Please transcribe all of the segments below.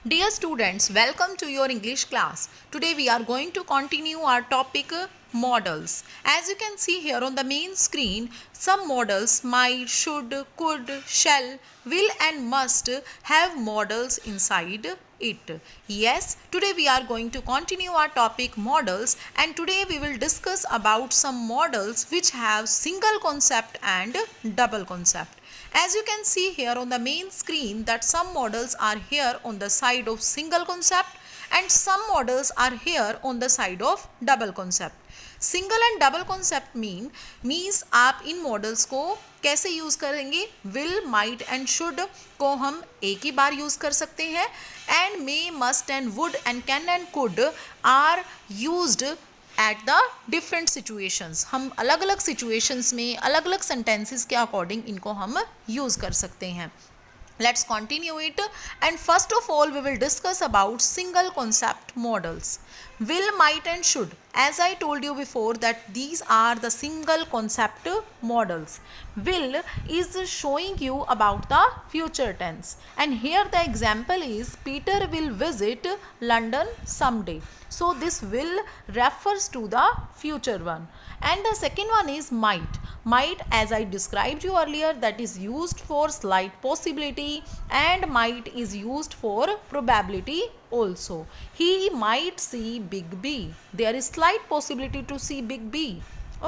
Dear students, welcome to your English class. Today we are going to continue our topic models. As you can see here on the main screen, some models might, should, could, shall, will and must have models inside it. Yes, today we are going to continue our topic models, and today we will discuss about some models which have single concept and double concept. As you can see here on the main screen that some models are here on the side of single concept and some models are here on the side of double concept. Single and double concept means आप इन models को कैसे use करेंगे. Will, might and should को हम एक ही बार use कर सकते हैं. And may, must and would and can and could are used at the different situations. हम अलग अलग सिचुएशंस में अलग अलग सेंटेंसेस के अकॉर्डिंग इनको हम यूज़ कर सकते हैं. Let's continue it, and first of all we will discuss about single concept models. Will, might and should. As I told you before that these are the single concept models. Will is showing you about the future tense, and here the example is Peter will visit London someday. So this will refers to the future one. And the second one is might. Might, as I described you earlier, that is used for slight possibility, and might is used for probability also. He might see big B. There is slight possibility to see big B.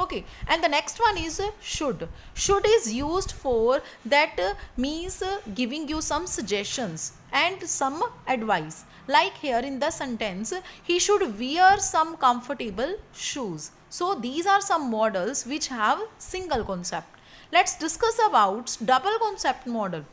Okay, and the next one is should. Should is used for that means giving you some suggestions and some advice. Like here in the sentence, he should wear some comfortable shoes. So these are some models which have single concept. Let's discuss about double concept model.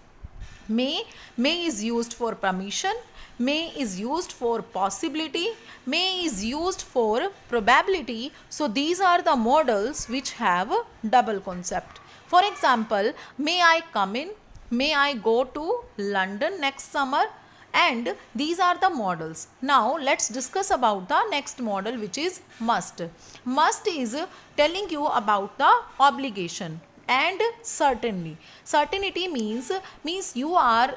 May is used for permission. May is used for possibility. May is used for probability. So these are the models which have double concept. For example, may I come in? May I go to London next summer? And these are the models. Now let's discuss about the next model, which is must. Must is telling you about the obligation. And certainty means you are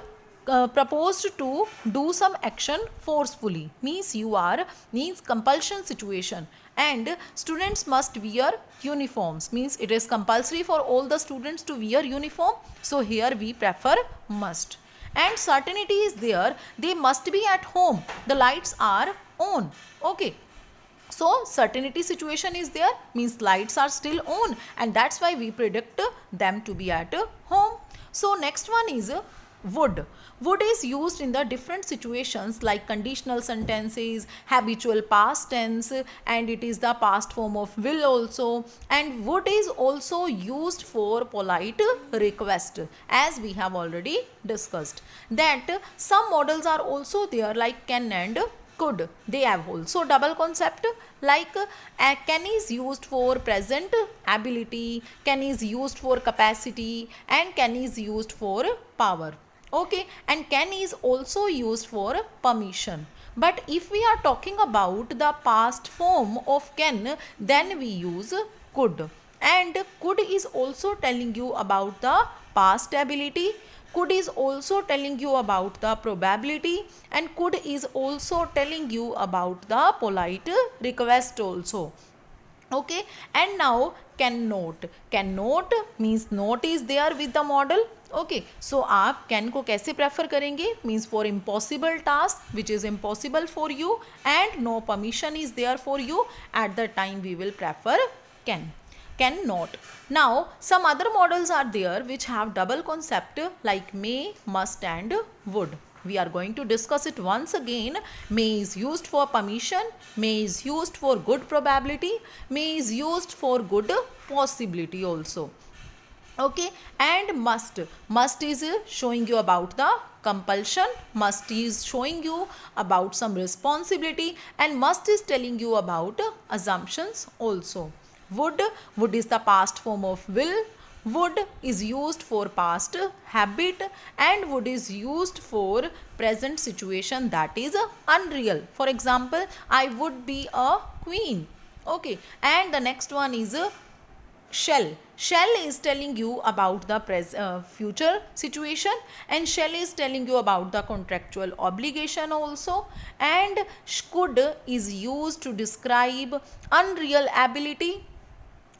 proposed to do some action forcefully, means compulsion situation. And students must wear uniforms, means it is compulsory for all the students to wear uniform. So here we prefer must. And certainty is there, they must be at home, the lights are on. Okay, so certainty situation is there, means lights are still on, and that's why we predict them to be at home. So next one is would. Would is used in the different situations like conditional sentences, habitual past tense, and it is the past form of will also. And would is also used for polite request, as we have already discussed. That some models are also there like can and could. They have also double concept, like can is used for present ability, can is used for capacity, and can is used for power. Okay, and can is also used for permission. But if we are talking about the past form of can, then we use could. And could is also telling you about the past ability. Could is also telling you about the probability, and could is also telling you about the polite request also. Okay, and now cannot. Cannot means not is there with the model. Okay, so आप can को कैसे prefer करेंगे, means for impossible task which is impossible for you and no permission is there for you, at the time we will prefer can. Cannot. Now some other models are there which have double concept like may, must and would. We are going to discuss it once again. May is used for permission, may is used for good probability, may is used for good possibility also. Okay, and must is showing you about the compulsion, must is showing you about some responsibility, and must is telling you about assumptions also. Would is the past form of will. Would is used for past habit, and would is used for present situation that is unreal. For example, I would be a queen. Okay, and the next one is shall. Shall is telling you about the future situation, and shall is telling you about the contractual obligation also, and could is used to describe unreal ability.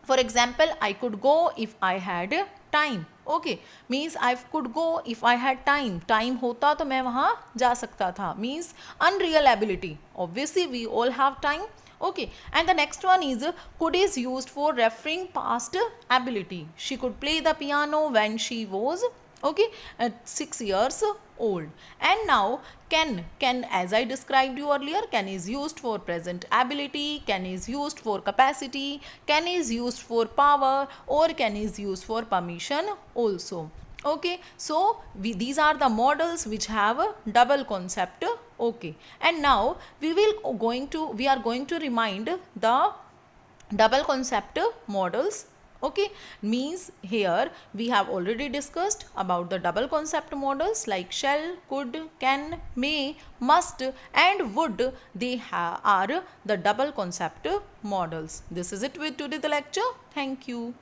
For example, I could go if I had time. Okay, means I could go if I had time होता तो मैं वहाँ जा सकता था, means unreal ability. Obviously we all have time. Okay, and the next one is could is used for referring past ability. She could play the piano when she was, okay, at 6 years old. And now can, as I described you earlier, can is used for present ability, can is used for capacity, can is used for power, or can is used for permission also. Okay, so these are the models which have a double concept. Okay, and now we are going to remind the double concept models. Okay, means here we have already discussed about the double concept models like shall, could, can, may, must, and would. They are the double concept models. This is it with today the lecture. Thank you.